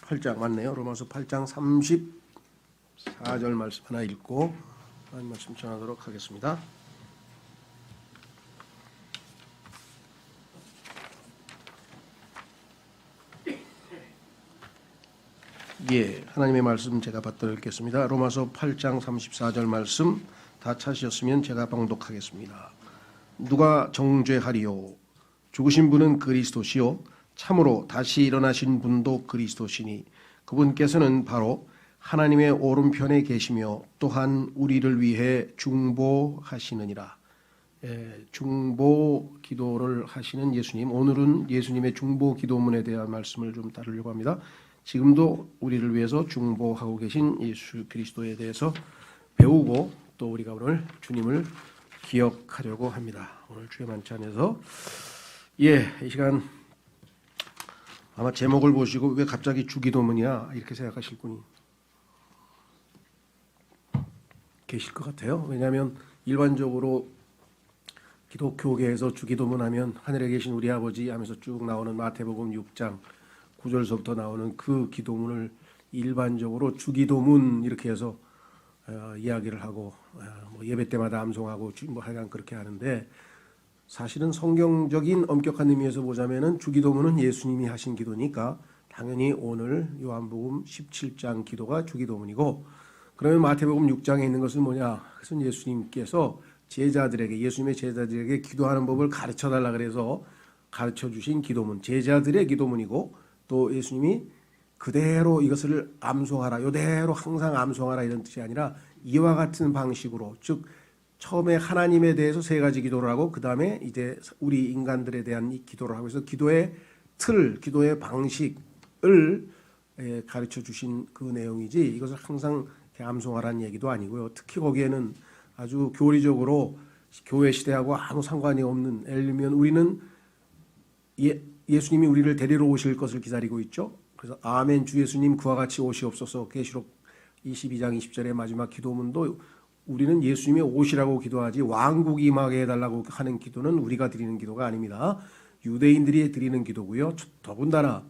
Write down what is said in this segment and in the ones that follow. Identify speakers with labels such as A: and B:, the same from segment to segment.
A: 8장 맞네요. 로마서 8장 34절 말씀 하나 읽고 하나님 말씀 전하도록 하겠습니다. 하나님의 말씀 제가 받들어 읽겠습니다. 로마서 8장 34절 말씀 다 찾으셨으면 제가 봉독하겠습니다. 누가 정죄하리요? 죽으신 분은 그리스도시요 참으로 다시 일어나신 분도 그리스도시니 그분께서는 바로 하나님의 오른편에 계시며 또한 우리를 위해 중보하시느니라. 중보 기도를 하시는 예수님, 오늘은 예수님의 중보 기도문에 대한 말씀을 좀 다루려고 합니다. 지금도 우리를 위해서 중보하고 계신 예수 그리스도에 대해서 배우고 또 우리가 오늘 주님을 기억하려고 합니다. 오늘 주의 만찬에서 이 시간 아마 제목을 보시고 왜 갑자기 주기도문이야 이렇게 생각하실 분이 계실 것 같아요. 왜냐하면 일반적으로 기독교계에서 주기도문 하면 하늘에 계신 우리 아버지 하면서 쭉 나오는 마태복음 6장 9절서부터 나오는 그 기도문을 일반적으로 주기도문 이렇게 해서 이야기를 하고 뭐 예배 때마다 암송하고 뭐 하여간 그렇게 하는데, 사실은 성경적인 엄격한 의미에서 보자면은 주기도문은 예수님이 하신 기도니까 당연히 오늘 요한복음 17장 기도가 주기도문이고, 그러면 마태복음 6장에 있는 것은 뭐냐? 그것은 예수님께서 제자들에게, 예수님의 제자들에게 기도하는 법을 가르쳐 달라 그래서 가르쳐 주신 기도문, 제자들의 기도문이고, 또 예수님이 그대로 이것을 암송하라, 이대로 항상 암송하라 이런 뜻이 아니라 이와 같은 방식으로, 즉 처음에 하나님에 대해서 세 가지 기도를 하고 그 다음에 이제 우리 인간들에 대한 이 기도를 하고 있어 기도의 틀, 기도의 방식을 가르쳐 주신 그 내용이지 이것을 항상 암송하라는 얘기도 아니고요. 특히 거기에는 아주 교리적으로 교회 시대하고 아무 상관이 없는, 예를 들면 우리는 예수님이 우리를 데리러 오실 것을 기다리고 있죠. 그래서 아멘 주 예수님 그와 같이 오시옵소서, 계시록 22장 20절의 마지막 기도문도 우리는 예수님이 오시라고 기도하지 왕국이 임하게 해달라고 하는 기도는 우리가 드리는 기도가 아닙니다. 유대인들이 드리는 기도고요. 더군다나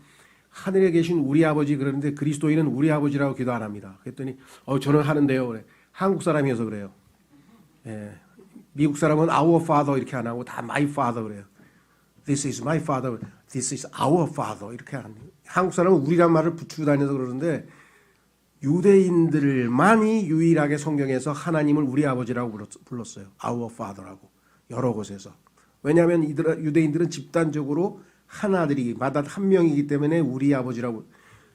A: 하늘에 계신 우리 아버지 그러는데 그리스도인은 우리 아버지라고 기도 안 합니다. 그랬더니 저는 하는데요. 그래. 한국 사람이어서 그래요. 미국 사람은 our father 이렇게 안 하고 다 my father 그래요. This is my father, this is our father 이렇게 하는. 한국 사람은 우리란 말을 붙이고 다녀서 그러는데 유대인들만이 유일하게 성경에서 하나님을 우리 아버지라고 불렀어요. Our father라고 여러 곳에서. 왜냐하면 유대인들은 집단적으로 한 아들이 마다 한 명이기 때문에 우리 아버지라고.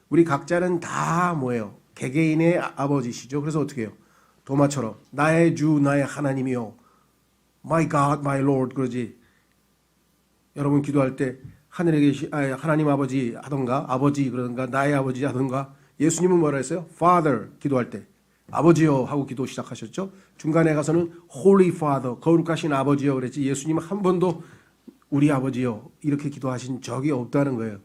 A: 우리 각자는 다 뭐예요? 개개인의 아버지시죠. 그래서 어떻게 해요? 도마처럼 나의 주 나의 하나님이요, My God, My Lord 그러지. 여러분 기도할 때 하늘에 계신 하나님 아버지 하던가 아버지 그러던가 나의 아버지 하던가. 예수님은 뭐라 했어요? Father 기도할 때 아버지요 하고 기도 시작하셨죠. 중간에 가서는 Holy Father 거룩하신 아버지요 그랬지, 예수님은 한 번도 우리 아버지요 이렇게 기도하신 적이 없다는 거예요.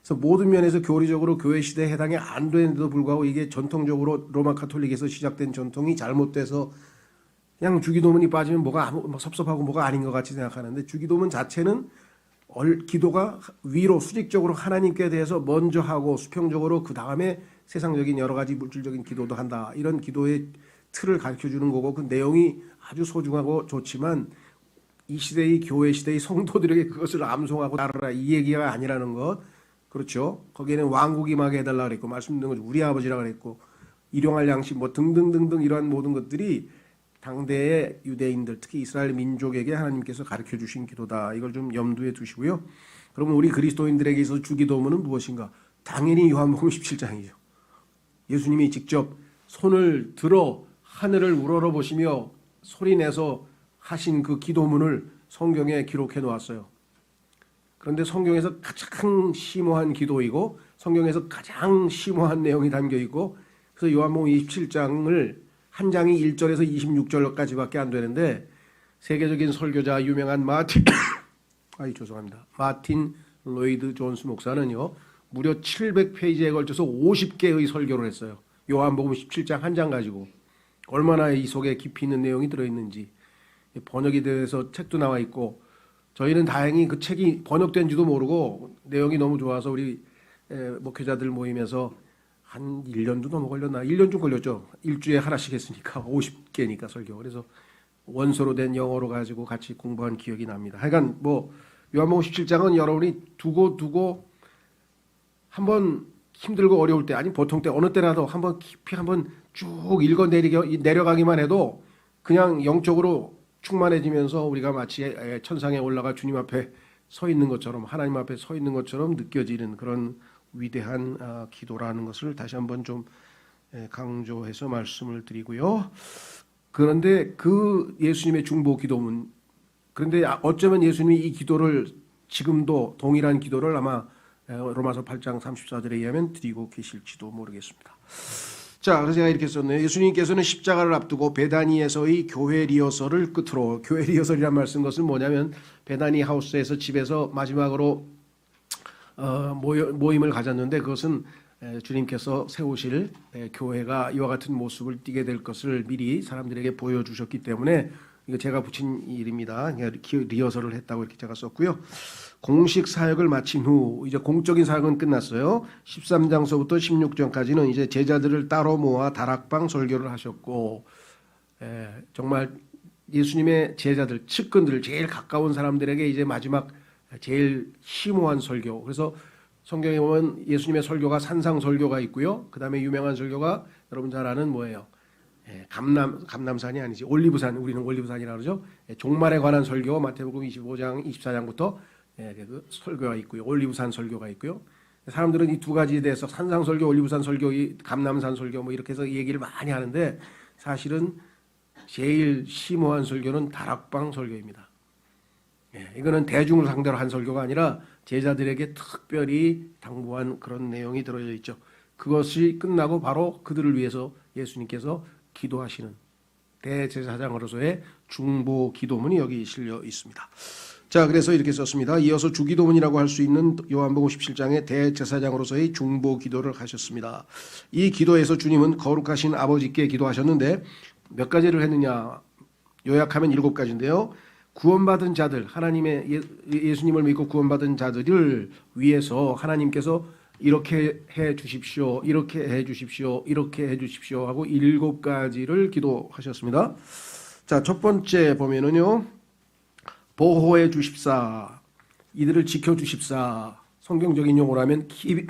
A: 그래서 모든 면에서 교리적으로 교회 시대에 해당이 안 되는데도 불구하고 이게 전통적으로 로마 카톨릭에서 시작된 전통이 잘못돼서 그냥 주기도문이 빠지면 뭐가 섭섭하고 뭐가 아닌 것 같이 생각하는데, 주기도문 자체는 기도가 위로 수직적으로 하나님께 대해서 먼저 하고 수평적으로 그 다음에 세상적인 여러 가지 물질적인 기도도 한다, 이런 기도의 틀을 가르쳐 주는 거고, 그 내용이 아주 소중하고 좋지만 이 시대의 교회 시대의 성도들에게 그것을 암송하고 따르라 이 얘기가 아니라는 것. 그렇죠. 거기에는 왕국이 임하게 해달라 그랬고 말씀드린 것 우리 아버지라 그랬고 일용할 양식 뭐 등등등등 이러한 모든 것들이 당대의 유대인들 특히 이스라엘 민족에게 하나님께서 가르쳐 주신 기도다. 이걸 좀 염두에 두시고요. 그러면 우리 그리스도인들에게 있어서 주기도문은 무엇인가? 당연히 요한복음 17장이죠. 예수님이 직접 손을 들어 하늘을 우러러보시며 소리내서 하신 그 기도문을 성경에 기록해 놓았어요. 그런데 성경에서 가장 심오한 기도이고 성경에서 가장 심오한 내용이 담겨 있고, 그래서 요한복음 27장을 한 장이 1절에서 26절까지밖에 안 되는데, 세계적인 설교자 유명한 마틴 로이드 존스 목사는요 무려 700페이지에 걸쳐서 50개의 설교를 했어요. 요한복음 17장 한 장 가지고 얼마나 이 속에 깊이 있는 내용이 들어있는지. 번역이 돼서 책도 나와 있고, 저희는 다행히 그 책이 번역된지도 모르고 내용이 너무 좋아서 우리 목회자들 모임에서 한 1년도 넘어 걸렸나? 1년 좀 걸렸죠. 일주에 하나씩 했으니까 50개니까 설교. 그래서 원서로 된 영어로 가지고 같이 공부한 기억이 납니다. 하여간 뭐 요한복음 17장은 여러분이 두고 한번 힘들고 어려울 때, 아니 보통 때 어느 때라도 한번 깊이 한번 쭉 읽어 내려가기만 해도 그냥 영적으로 충만해지면서 우리가 마치 천상에 올라가 주님 앞에 서 있는 것처럼, 하나님 앞에 서 있는 것처럼 느껴지는 그런 위대한 기도라는 것을 다시 한번 좀 강조해서 말씀을 드리고요. 그런데 그 예수님의 중보 기도문, 그런데 어쩌면 예수님이 이 기도를 지금도 동일한 기도를 아마 로마서 8장 34절에 의하면 드리고 계실지도 모르겠습니다. 자, 그래서 제가 이렇게 썼네요. 예수님께서는 십자가를 앞두고 베다니에서의 교회 리허설을 끝으로, 교회 리허설이란 말씀 것은 뭐냐면 베다니 하우스에서 집에서 마지막으로 모임을 가졌는데, 그것은 주님께서 세우실 교회가 이와 같은 모습을 띠게 될 것을 미리 사람들에게 보여주셨기 때문에 이거 제가 붙인 일입니다. 리허설을 했다고 이렇게 제가 썼고요. 공식 사역을 마친 후 이제 공적인 사역은 끝났어요. 13장서부터 16장까지는 이제 제자들을 따로 모아 다락방 설교를 하셨고, 정말 예수님의 제자들, 측근들, 제일 가까운 사람들에게 이제 마지막 제일 심오한 설교. 그래서 성경에 보면 예수님의 설교가 산상 설교가 있고요. 그 다음에 유명한 설교가 여러분 잘 아는 뭐예요? 감남산이 아니지, 올리브산. 우리는 올리브산이라고 그러죠. 종말에 관한 설교, 마태복음 25장, 24장부터 그 설교가 있고요. 올리브산 설교가 있고요. 사람들은 이 두 가지에 대해서 산상 설교, 올리브산 설교, 감남산 설교 뭐 이렇게 해서 얘기를 많이 하는데, 사실은 제일 심오한 설교는 다락방 설교입니다. 이거는 대중을 상대로 한 설교가 아니라 제자들에게 특별히 당부한 그런 내용이 들어져 있죠. 그것이 끝나고 바로 그들을 위해서 예수님께서 기도하시는 대제사장으로서의 중보 기도문이 여기 실려 있습니다. 자, 그래서 이렇게 썼습니다. 이어서 주기도문이라고 할 수 있는 요한복음 17장의 대제사장으로서의 중보 기도를 하셨습니다. 이 기도에서 주님은 거룩하신 아버지께 기도하셨는데 몇 가지를 했느냐? 요약하면 7가지인데요. 구원받은 자들, 하나님의 예수님을 믿고 구원받은 자들을 위해서 하나님께서 이렇게 해 주십시오, 이렇게 해 주십시오, 이렇게 해 주십시오 하고 7가지를 기도하셨습니다. 자, 첫 번째 보면은요, 보호해 주십사, 이들을 지켜 주십사. 성경적인 용어로 하면 keep,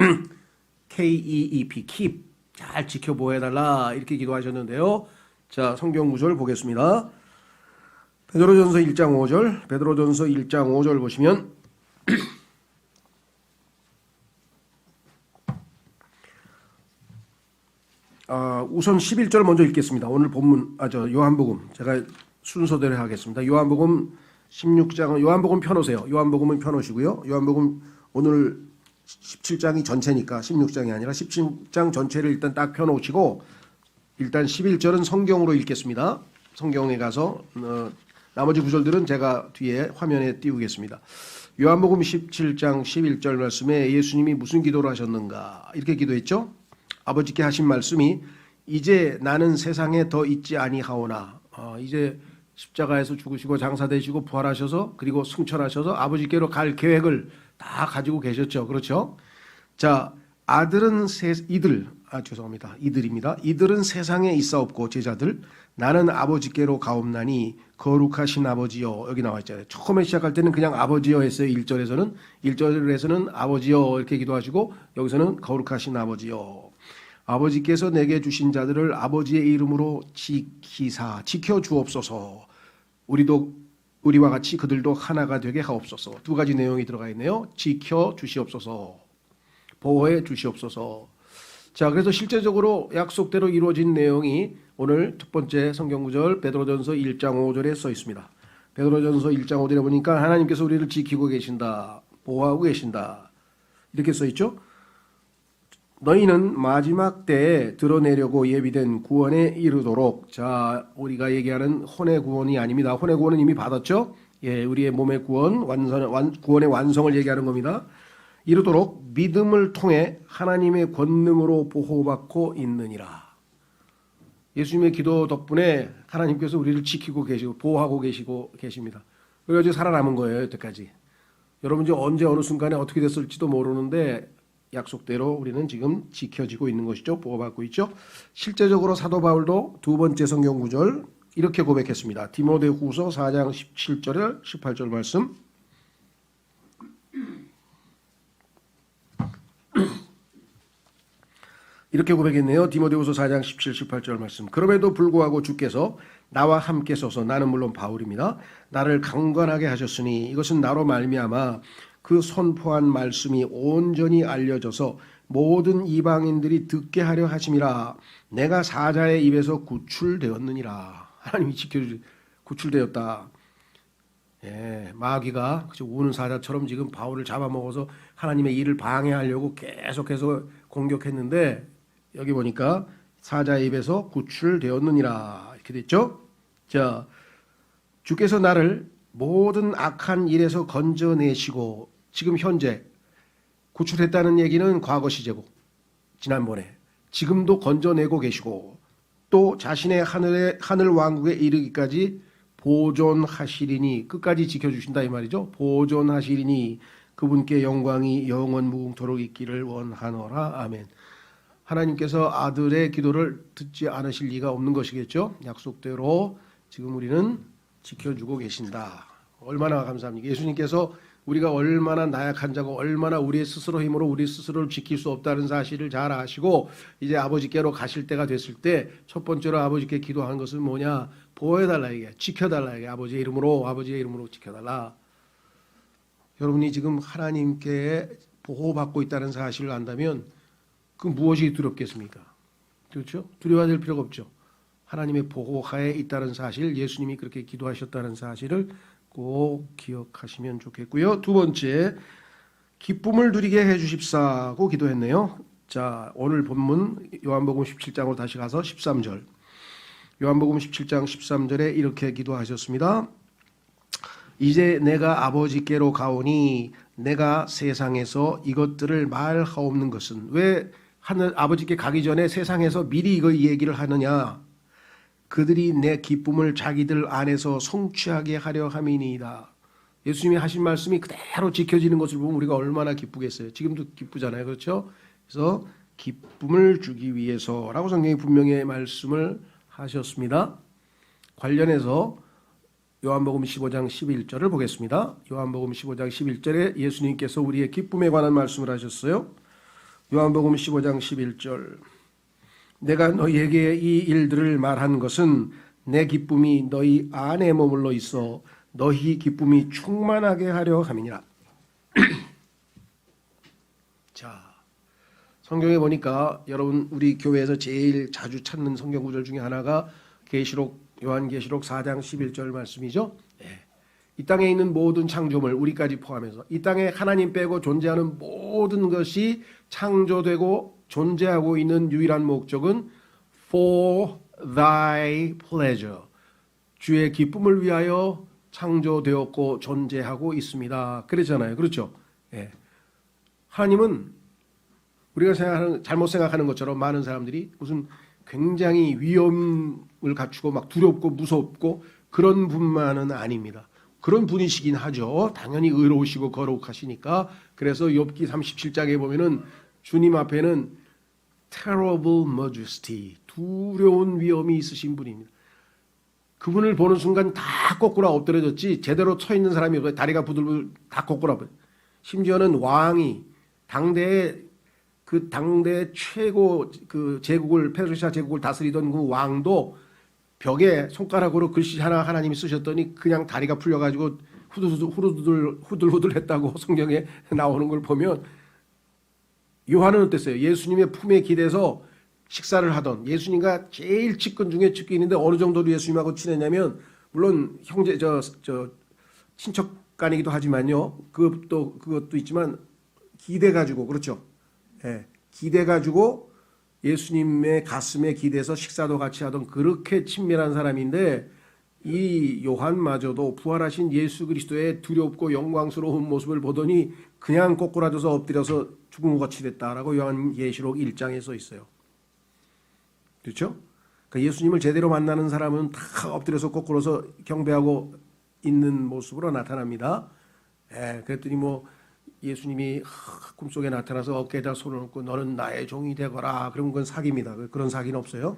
A: K-E-E-P, keep, 잘 지켜 보호해달라, 이렇게 기도하셨는데요. 자, 성경 구절 보겠습니다. 베드로전서 1장 5절, 베드로전서 1장 5절 보시면 우선 11절 먼저 읽겠습니다. 오늘 본문, 요한복음, 제가 순서대로 하겠습니다. 요한복음 16장, 요한복음 펴놓으세요. 요한복음은 펴놓으시고요. 요한복음 오늘 17장이 전체니까 16장이 아니라 17장 전체를 일단 딱 펴놓으시고, 일단 11절은 성경으로 읽겠습니다. 성경에 가서 나머지 구절들은 제가 뒤에 화면에 띄우겠습니다. 요한복음 17장 11절 말씀에 예수님이 무슨 기도를 하셨는가? 이렇게 기도했죠. 아버지께 하신 말씀이 이제 나는 세상에 더 있지 아니하오나, 이제 십자가에서 죽으시고 장사되시고 부활하셔서 그리고 승천하셔서 아버지께로 갈 계획을 다 가지고 계셨죠. 그렇죠? 자, 이들입니다. 이들은 세상에 있사옵고 제자들, 나는 아버지께로 가옵나니 거룩하신 아버지여. 여기 나와 있잖아요. 처음에 시작할 때는 그냥 아버지여 했어요. 1절에서는 아버지여 이렇게 기도하시고, 여기서는 거룩하신 아버지여. 아버지께서 내게 주신 자들을 아버지의 이름으로 지켜 주옵소서. 우리와 같이 그들도 하나가 되게 하옵소서. 2가지 내용이 들어가 있네요. 지켜 주시옵소서, 보호해 주시옵소서. 자, 그래서 실제적으로 약속대로 이루어진 내용이 오늘 첫 번째 성경구절 베드로전서 1장 5절에 써 있습니다. 베드로전서 1장 5절에 보니까 하나님께서 우리를 지키고 계신다, 보호하고 계신다, 이렇게 써 있죠. 너희는 마지막 때에 드러내려고 예비된 구원에 이르도록. 자, 우리가 얘기하는 혼의 구원이 아닙니다. 혼의 구원은 이미 받았죠. 우리의 몸의 구원, 구원의 완성을 얘기하는 겁니다. 이르도록 믿음을 통해 하나님의 권능으로 보호받고 있느니라. 예수님의 기도 덕분에 하나님께서 우리를 지키고 계시고 보호하고 계십니다. 그래서 살아남은 거예요, 여태까지. 여러분 이제 언제 어느 순간에 어떻게 됐을지도 모르는데 약속대로 우리는 지금 지켜지고 있는 것이죠. 보호받고 있죠. 실제적으로 사도 바울도 두 번째 성경 구절 이렇게 고백했습니다. 디모데후서 4장 17절 18절 말씀. 이렇게 고백했네요. 디모데후서 4장 17, 18절 말씀. 그럼에도 불구하고 주께서 나와 함께 서서, 나는 물론 바울입니다, 나를 강건하게 하셨으니 이것은 나로 말미암아 그 선포한 말씀이 온전히 알려져서 모든 이방인들이 듣게 하려 하심이라. 내가 사자의 입에서 구출되었느니라. 하나님이 지켜주 구출되었다. 예, 마귀가 우는 사자처럼 지금 바울을 잡아먹어서 하나님의 일을 방해하려고 계속해서 공격했는데, 여기 보니까 사자의 입에서 구출되었느니라 이렇게 됐죠. 자, 주께서 나를 모든 악한 일에서 건져내시고, 지금 현재 구출했다는 얘기는 과거 시제고 지난번에, 지금도 건져내고 계시고 또 자신의 하늘 왕국에 이르기까지 보존하시리니, 끝까지 지켜주신다 이 말이죠. 보존하시리니 그분께 영광이 영원 무궁토록 있기를 원하노라. 아멘. 하나님께서 아들의 기도를 듣지 않으실 리가 없는 것이겠죠. 약속대로 지금 우리는 지켜주고 계신다. 얼마나 감사합니까. 예수님께서 우리가 얼마나 나약한 자고 얼마나 우리의 스스로 힘으로 우리 스스로를 지킬 수 없다는 사실을 잘 아시고 이제 아버지께로 가실 때가 됐을 때 첫 번째로 아버지께 기도한 것은 뭐냐? 보호해달라, 이게 지켜달라, 이게 아버지의 이름으로 지켜달라. 여러분이 지금 하나님께 보호받고 있다는 사실을 안다면 그 무엇이 두렵겠습니까? 그렇죠? 두려워야 될 필요가 없죠. 하나님의 보호하에 있다는 사실, 예수님이 그렇게 기도하셨다는 사실을 꼭 기억하시면 좋겠고요. 두 번째, 기쁨을 누리게 해주십사고 기도했네요. 자, 오늘 본문 요한복음 17장으로 다시 가서 13절. 요한복음 17장 13절에 이렇게 기도하셨습니다. 이제 내가 아버지께로 가오니 내가 세상에서 이것들을 말하옵는 것은, 왜 하늘 아버지께 가기 전에 세상에서 미리 이거 얘기를 하느냐? 그들이 내 기쁨을 자기들 안에서 성취하게 하려 함이니이다. 예수님이 하신 말씀이 그대로 지켜지는 것을 보면 우리가 얼마나 기쁘겠어요. 지금도 기쁘잖아요. 그렇죠? 그래서 기쁨을 주기 위해서라고 성경이 분명히 말씀을 하셨습니다. 관련해서 요한복음 15장 11절을 보겠습니다. 요한복음 15장 11절에 예수님께서 우리의 기쁨에 관한 말씀을 하셨어요. 요한복음 15장 11절. 내가 너희에게 이 일들을 말한 것은 내 기쁨이 너희 안에 머물러 있어 너희 기쁨이 충만하게 하려 함이니라. 자, 성경에 보니까 여러분 우리 교회에서 제일 자주 찾는 성경 구절 중에 하나가 요한계시록 4장 11절 말씀이죠. 네. 이 땅에 있는 모든 창조물, 우리까지 포함해서 이 땅에 하나님 빼고 존재하는 모든 것이 창조되고 존재하고 있는 유일한 목적은 For thy pleasure, 주의 기쁨을 위하여 창조되었고 존재하고 있습니다. 그랬잖아요. 그렇죠? 예. 하나님은 우리가 잘못 생각하는 것처럼 많은 사람들이 무슨 굉장히 위험을 갖추고 막 두렵고 무섭고 그런 분만은 아닙니다. 그런 분이시긴 하죠. 당연히 의로우시고 거룩하시니까. 그래서 욥기 37장에 보면은 주님 앞에는 terrible majesty, 두려운 위엄이 있으신 분입니다. 그분을 보는 순간 다 거꾸로 엎드려졌지 제대로 서 있는 사람이 없어요. 다리가 부들부들 다 거꾸로. 심지어는 왕이 당대 최고 그 제국을, 페르시아 제국을 다스리던 그 왕도 벽에 손가락으로 글씨 하나 하나님이 쓰셨더니 그냥 다리가 풀려가지고 후들후들 했다고 성경에 나오는 걸 보면, 요한은 어땠어요? 예수님의 품에 기대서 식사를 하던, 예수님과 제일 측근 중에 측근인데 어느 정도로 예수님하고 친했냐면, 물론 형제 친척간이기도 하지만요. 그것도 있지만 기대가지고, 그렇죠? 예, 기대가지고 예수님의 가슴에 기대서 식사도 같이 하던 그렇게 친밀한 사람인데, 이 요한마저도 부활하신 예수 그리스도의 두렵고 영광스러운 모습을 보더니 그냥 꼬꾸라져서 엎드려서 죽은 것 같이 됐다라고 요한계시록 1장에 써 있어요. 그렇죠? 그러니까 예수님을 제대로 만나는 사람은 다 엎드려서 거꾸로서 경배하고 있는 모습으로 나타납니다. 그랬더니 뭐 예수님이 꿈속에 나타나서 어깨에다 손을 얹고 너는 나의 종이 되거라. 그러면 그건 사기입니다. 그런 사기는 없어요.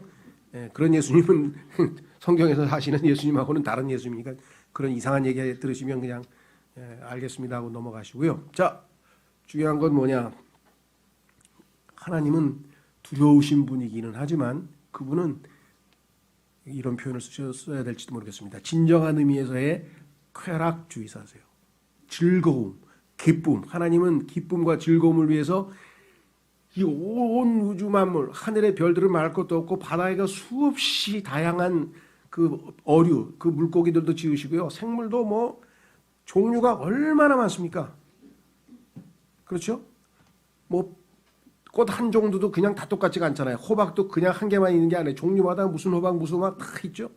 A: 예, 그런 예수님은 성경에서 하시는 예수님하고는 다른 예수님이니까 그런 이상한 얘기 들으시면 그냥 알겠습니다 하고 넘어가시고요. 자, 중요한 건 뭐냐? 하나님은 두려우신 분이기는 하지만 그분은 이런 표현을 써야 될지도 모르겠습니다. 진정한 의미에서의 쾌락주의사세요. 즐거움, 기쁨. 하나님은 기쁨과 즐거움을 위해서 이 온 우주 만물, 하늘의 별들을 말할 것도 없고 바다에가 수없이 다양한 그 어류, 그 물고기들도 지으시고요. 생물도 뭐 종류가 얼마나 많습니까? 그렇죠? 뭐 꽃 한 종류도 그냥 다 똑같지가 않잖아요. 호박도 그냥 한 개만 있는 게 아니에요. 종류마다 무슨 호박 무슨 호박 다 있죠.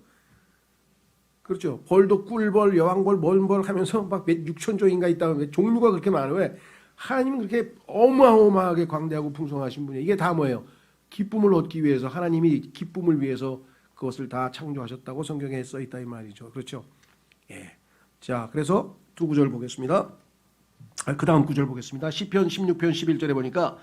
A: 그렇죠. 벌도 꿀벌, 여왕벌, 뭔벌 하면서 막 몇 6천 종인가 있다면 종류가 그렇게 많아요. 왜? 하나님은 그렇게 어마어마하게 광대하고 풍성하신 분이에요. 이게 다 뭐예요? 기쁨을 얻기 위해서 하나님이 기쁨을 위해서 그것을 다 창조하셨다고 성경에 써 있다 이 말이죠. 그렇죠? 예. 자, 그래서 두 구절 보겠습니다. 그 다음 구절 보겠습니다. 시편 16편 11절에 보니까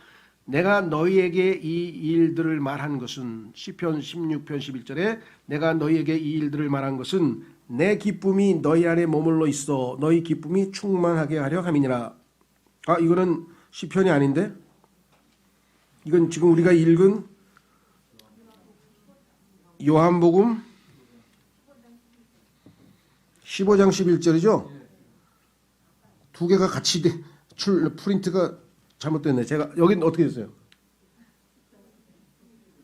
A: 내가 너희에게 이 일들을 말한 것은 시편 16편 11절에 내가 너희에게 이 일들을 말한 것은 내 기쁨이 너희 안에 머물러 있어 너희 기쁨이 충만하게 하려 함이니라. 아, 이거는 시편이 아닌데? 이건 지금 우리가 읽은 요한복음 15장 11절이죠? 두 개가 같이 프린트가 잘못됐네. 제가 여긴 어떻게 됐어요?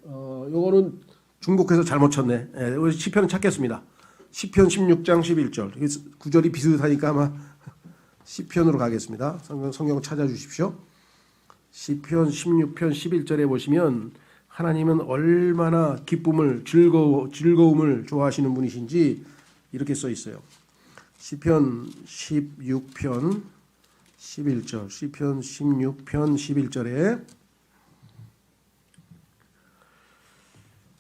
A: 요거는 중복해서 잘못 쳤네. 예, 시편은 찾겠습니다. 시편 16장 11절. 구절이 비슷하니까 아마 시편으로 가겠습니다. 성경 찾아주십시오. 시편 16편 11절에 보시면 하나님은 얼마나 기쁨을 즐거움을 좋아하시는 분이신지 이렇게 써 있어요. 시편 16편 11절. 시편 16편 11절에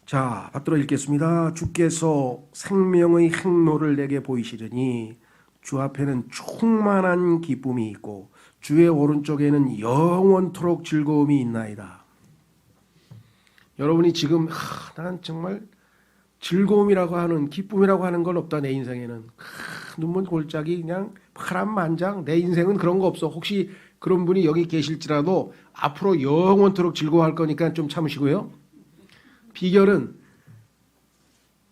A: 자, 받들어 읽겠습니다. 주께서 생명의 행로를 내게 보이시려니 주 앞에는 충만한 기쁨이 있고 주의 오른쪽에는 영원토록 즐거움이 있나이다. 여러분이 지금 난 정말 즐거움이라고 하는 기쁨이라고 하는 건 없다 내 인생에는. 눈먼 골짜기 그냥 파란만장 내 인생은 그런 거 없어. 혹시 그런 분이 여기 계실지라도 앞으로 영원토록 즐거워할 거니까 좀 참으시고요. 비결은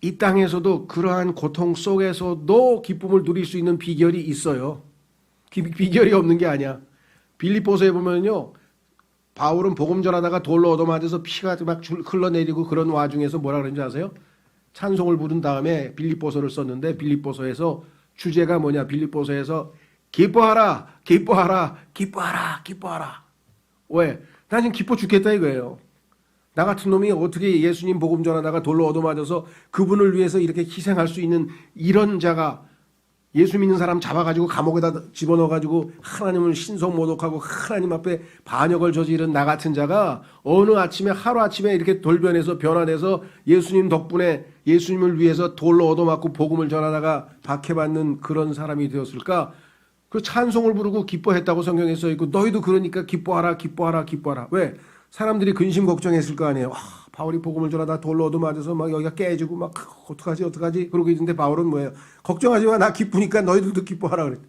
A: 이 땅에서도 그러한 고통 속에서도 기쁨을 누릴 수 있는 비결이 있어요. 비결이 없는 게 아니야. 빌립보서에 보면요, 바울은 복음 전하다가 돌로 얻어맞아서 피가 막 흘러내리고 그런 와중에서 뭐라 그런지 아세요? 찬송을 부른 다음에 빌립보서를 썼는데 빌립보서에서 주제가 뭐냐? 빌립보서에서 기뻐하라, 기뻐하라, 기뻐하라, 기뻐하라. 왜? 나 지금 기뻐 죽겠다 이거예요. 나 같은 놈이 어떻게 예수님 복음 전하다가 돌로 얻어맞아서 그분을 위해서 이렇게 희생할 수 있는 이런 자가 예수 믿는 사람 잡아가지고 감옥에다 집어넣어가지고 하나님을 신성모독하고 하나님 앞에 반역을 저지른 나 같은 자가 어느 아침에 하루아침에 이렇게 돌변해서 변화돼서 예수님 덕분에 예수님을 위해서 돌로 얻어맞고 복음을 전하다가 박해받는 그런 사람이 되었을까? 그 찬송을 부르고 기뻐했다고 성경에 써있고 너희도 그러니까 기뻐하라 기뻐하라 기뻐하라. 왜? 사람들이 근심 걱정했을 거 아니에요. 바울이 복음을 전하다 돌로 얻어맞아서 막 여기가 깨지고 막 어떡하지 그러고 있는데 바울은 뭐예요? 걱정하지 마, 나 기쁘니까 너희들도 기뻐하라 그랬대.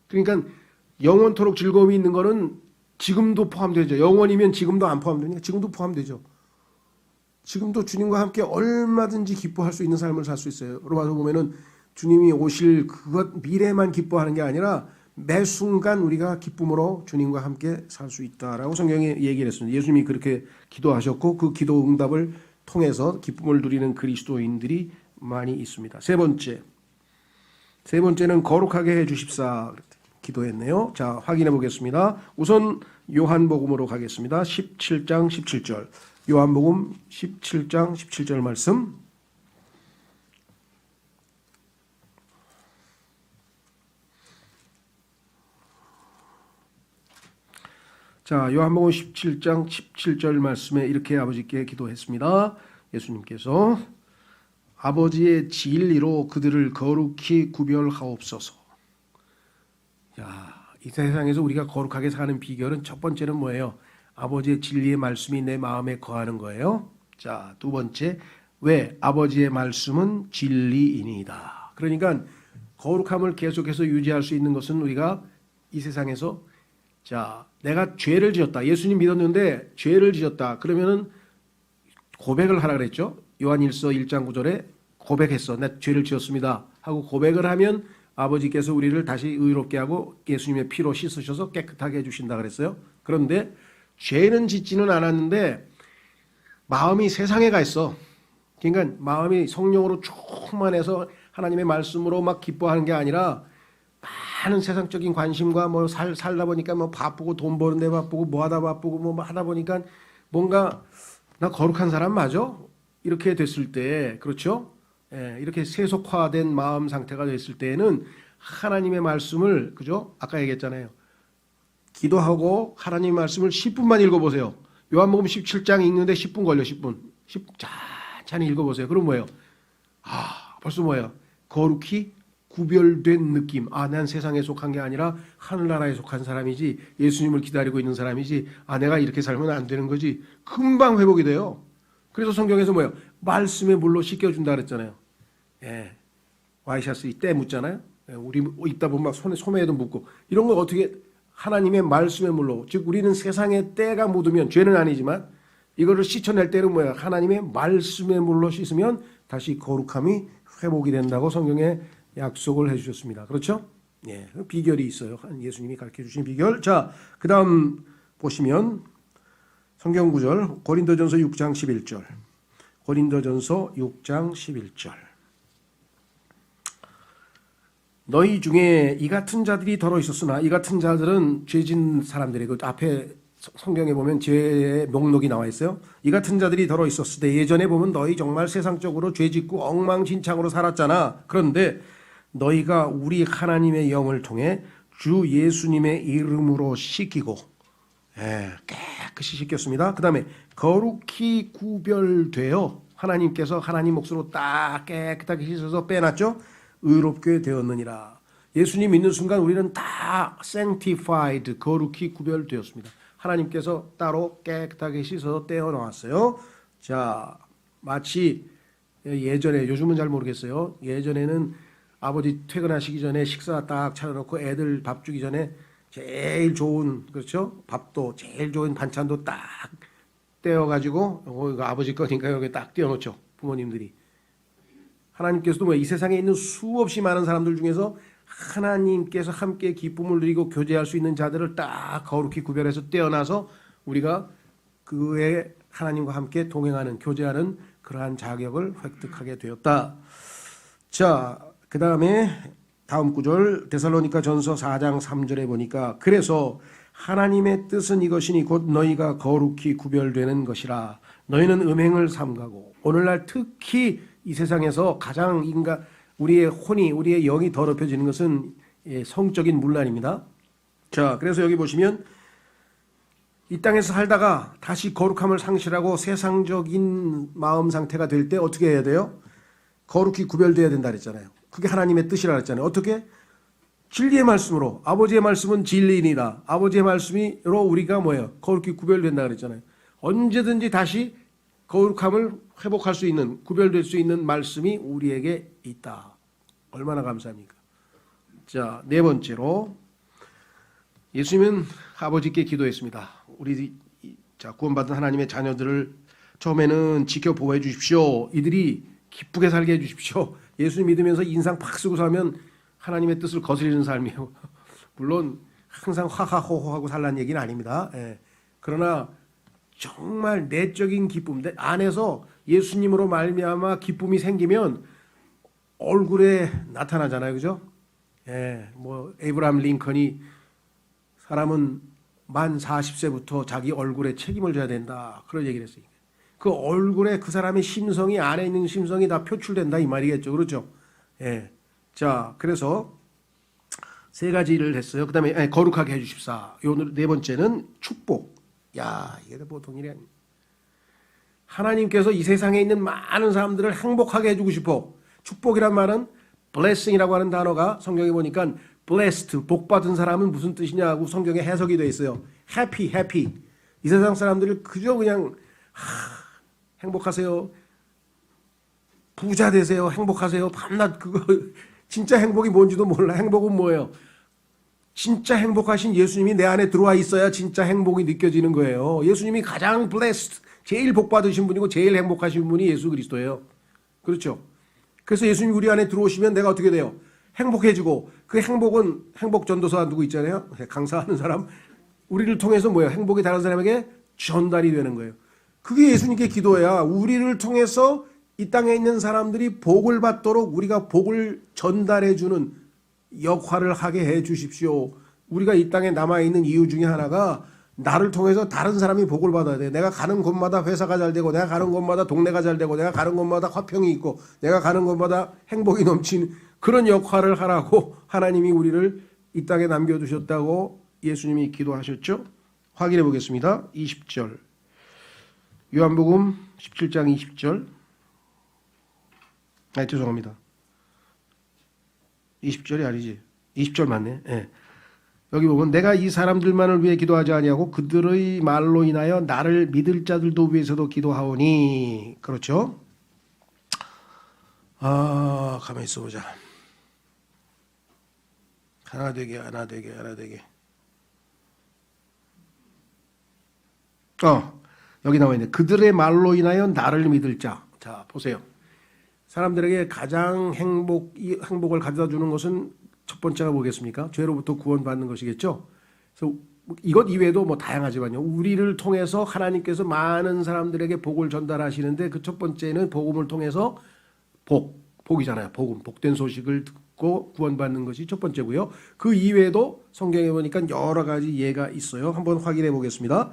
A: 그러니까 영원토록 즐거움이 있는 거는 지금도 포함되죠. 영원이면 지금도 안 포함되니까 지금도 포함되죠. 지금도 주님과 함께 얼마든지 기뻐할 수 있는 삶을 살 수 있어요. 로마서 보면은 주님이 오실 그것 미래만 기뻐하는 게 아니라 매 순간 우리가 기쁨으로 주님과 함께 살 수 있다라고 성경에 얘기를 했습니다. 예수님이 그렇게 기도하셨고 그 기도 응답을 통해서 기쁨을 누리는 그리스도인들이 많이 있습니다. 세 번째는 거룩하게 해주십사 기도했네요. 자, 확인해 보겠습니다. 우선 요한복음으로 가겠습니다. 17장 17절. 요한복음 17장 17절 말씀. 자, 요한복음 17장 17절 말씀에 이렇게 아버지께 기도했습니다. 예수님께서 아버지의 진리로 그들을 거룩히 구별하옵소서. 자, 이 세상에서 우리가 거룩하게 사는 비결은 첫 번째는 뭐예요? 아버지의 진리의 말씀이 내 마음에 거하는 거예요. 자, 두 번째, 왜? 아버지의 말씀은 진리이니이다. 그러니까 거룩함을 계속해서 유지할 수 있는 것은 우리가 이 세상에서 자, 내가 죄를 지었다. 예수님 믿었는데 죄를 지었다. 그러면은 고백을 하라 그랬죠. 요한일서 1장 9절에 고백했어. 내 죄를 지었습니다. 하고 고백을 하면 아버지께서 우리를 다시 의롭게 하고 예수님의 피로 씻으셔서 깨끗하게 해주신다 그랬어요. 그런데 죄는 짓지는 않았는데 마음이 세상에 가 있어. 그러니까 마음이 성령으로 충만해서 하나님의 말씀으로 막 기뻐하는 게 아니라 많은 세상적인 관심과 뭐 살다 보니까 뭐 바쁘고 돈 버는데 바쁘고 뭐 하다 바쁘고 뭐 하다 보니까 뭔가 나 거룩한 사람 맞아? 이렇게 됐을 때 그렇죠? 예, 이렇게 세속화된 마음 상태가 됐을 때에는 하나님의 말씀을 그죠? 아까 얘기했잖아요. 기도하고 하나님의 말씀을 10분만 읽어보세요. 요한복음 17장 읽는데 10분 걸려 10분. 천천히 읽어보세요. 그럼 뭐예요? 벌써 뭐예요? 거룩히 구별된 느낌. 난 세상에 속한 게 아니라 하늘나라에 속한 사람이지. 예수님을 기다리고 있는 사람이지. 내가 이렇게 살면 안 되는 거지. 금방 회복이 돼요. 그래서 성경에서 뭐예요? 말씀의 물로 씻겨준다 그랬잖아요. 예. 와이셔츠 때 묻잖아요. 예. 우리 입다 보면 막 손에 소매에도 묻고 이런 거 어떻게 하나님의 말씀의 물로, 즉 우리는 세상의 때가 묻으면 죄는 아니지만 이거를 씻어낼 때는 뭐예요? 하나님의 말씀의 물로 씻으면 다시 거룩함이 회복이 된다고 성경에 약속을 해주셨습니다. 그렇죠? 예, 비결이 있어요. 예수님이 가르쳐 주신 비결. 자, 그 다음 보시면 성경 구절 고린도전서 6장 11절. 고린도전서 6장 11절. 너희 중에 이 같은 자들이 더러 있었으나 이 같은 자들은 죄진 사람들이고 앞에 성경에 보면 죄의 목록이 나와 있어요. 이 같은 자들이 더러 있었을 때 예전에 보면 너희 정말 세상적으로 죄짓고 엉망진창으로 살았잖아. 그런데 너희가 우리 하나님의 영을 통해 주 예수님의 이름으로 씻기고 깨끗이 씻겼습니다. 그 다음에 거룩히 구별되어 하나님께서 하나님 몫으로 딱 깨끗하게 씻어서 빼놨죠. 의롭게 되었느니라. 예수님 믿는 순간 우리는 다 sanctified, 거룩히 구별되었습니다. 하나님께서 따로 깨끗하게 씻어서 떼어놓았어요. 자, 마치 예전에, 요즘은 잘 모르겠어요. 예전에는 아버지 퇴근하시기 전에 식사 딱 차려놓고 애들 밥 주기 전에 제일 좋은, 그렇죠? 밥도 제일 좋은 반찬도 딱 떼어가지고 이거 아버지 거니까 여기 딱 띄워놓죠. 부모님들이. 하나님께서도 뭐 이 세상에 있는 수없이 많은 사람들 중에서 하나님께서 함께 기쁨을 누리고 교제할 수 있는 자들을 딱 거룩히 구별해서 떼어놔서 우리가 그의 하나님과 함께 동행하는, 교제하는 그러한 자격을 획득하게 되었다. 자, 그 다음에 다음 구절 데살로니가 전서 4장 3절에 보니까 그래서 하나님의 뜻은 이것이니 곧 너희가 거룩히 구별되는 것이라. 너희는 음행을 삼가고 오늘날 특히 이 세상에서 가장 우리의 혼이, 우리의 영이 더럽혀지는 것은 성적인 문란입니다. 자, 그래서 여기 보시면 이 땅에서 살다가 다시 거룩함을 상실하고 세상적인 마음 상태가 될 때 어떻게 해야 돼요? 거룩히 구별돼야 된다 그랬잖아요. 그게 하나님의 뜻이라 그랬잖아요. 어떻게? 진리의 말씀으로. 아버지의 말씀은 진리이니라. 아버지의 말씀으로 우리가 뭐예요? 거룩히 구별된다 그랬잖아요. 언제든지 다시 거룩함을 회복할 수 있는, 구별될 수 있는 말씀이 우리에게 있다. 얼마나 감사합니까? 자, 네 번째로 예수님은 아버지께 기도했습니다. 우리 구원받은 하나님의 자녀들을 처음에는 지켜 보호해 주십시오. 이들이 기쁘게 살게 해 주십시오. 예수 믿으면서 인상 팍 쓰고 살면 하나님의 뜻을 거스리는 삶이에요. 물론 항상 하하호호하고 살라는 얘기는 아닙니다. 그러나 정말 내적인 기쁨, 내 안에서 예수님으로 말미암아 기쁨이 생기면 얼굴에 나타나잖아요, 그죠? 뭐 에이브라함 링컨이 사람은 만 40세부터 자기 얼굴에 책임을 져야 된다 그런 얘기를 했어요. 그 얼굴에 그 사람의 심성이, 안에 있는 심성이 다 표출된다 이 말이겠죠, 그렇죠? 자, 그래서 세 가지를 했어요. 그 다음에 거룩하게 해주십사. 요 네 번째는 축복. 야, 이게 보통 일이 아닙니다. 하나님께서 이 세상에 있는 많은 사람들을 행복하게 해주고 싶어. 축복이란 말은 blessing이라고 하는 단어가 성경에 보니까 blessed, 복 받은 사람은 무슨 뜻이냐고 성경에 해석이 되어 있어요. happy. 이 세상 사람들을 그저 그냥 행복하세요. 부자 되세요. 행복하세요. 밤낮 그거 진짜 행복이 뭔지도 몰라. 행복은 뭐예요? 진짜 행복하신 예수님이 내 안에 들어와 있어야 진짜 행복이 느껴지는 거예요. 예수님이 가장 blessed, 제일 복 받으신 분이고 제일 행복하신 분이 예수 그리스도예요. 그렇죠? 그래서 예수님이 우리 안에 들어오시면 내가 어떻게 돼요? 행복해지고, 그 행복은 행복 전도사 누구 있잖아요. 강사하는 사람. 우리를 통해서 뭐예요? 행복이 다른 사람에게 전달이 되는 거예요. 그게 예수님께 기도해야 우리를 통해서 이 땅에 있는 사람들이 복을 받도록 우리가 복을 전달해 주는 역할을 하게 해 주십시오. 우리가 이 땅에 남아있는 이유 중에 하나가 나를 통해서 다른 사람이 복을 받아야 돼. 내가 가는 곳마다 회사가 잘 되고, 내가 가는 곳마다 동네가 잘 되고, 내가 가는 곳마다 화평이 있고, 내가 가는 곳마다 행복이 넘치는 그런 역할을 하라고 하나님이 우리를 이 땅에 남겨두셨다고 예수님이 기도하셨죠. 확인해 보겠습니다. 20절 요한복음 17장 20절. 죄송합니다. 20절이 아니지. 20절 맞네. 네. 여기 보면 내가 이 사람들만을 위해 기도하지 아니하고 그들의 말로 인하여 나를 믿을 자들도 위해서도 기도하오니. 그렇죠? 가만히 있어보자. 하나 되게. 여기 나와 있네. 그들의 말로 인하여 나를 믿을 자. 자, 보세요. 사람들에게 가장 행복을 가져다 주는 것은 첫 번째가 뭐겠습니까? 죄로부터 구원받는 것이겠죠. 그래서 이것 이외에도 뭐 다양하지만요. 우리를 통해서 하나님께서 많은 사람들에게 복을 전달하시는데 그 첫 번째는 복음을 통해서 복이잖아요. 복음, 복된 소식을 듣고 구원받는 것이 첫 번째고요. 그 이외에도 성경에 보니까 여러 가지 예가 있어요. 한번 확인해 보겠습니다.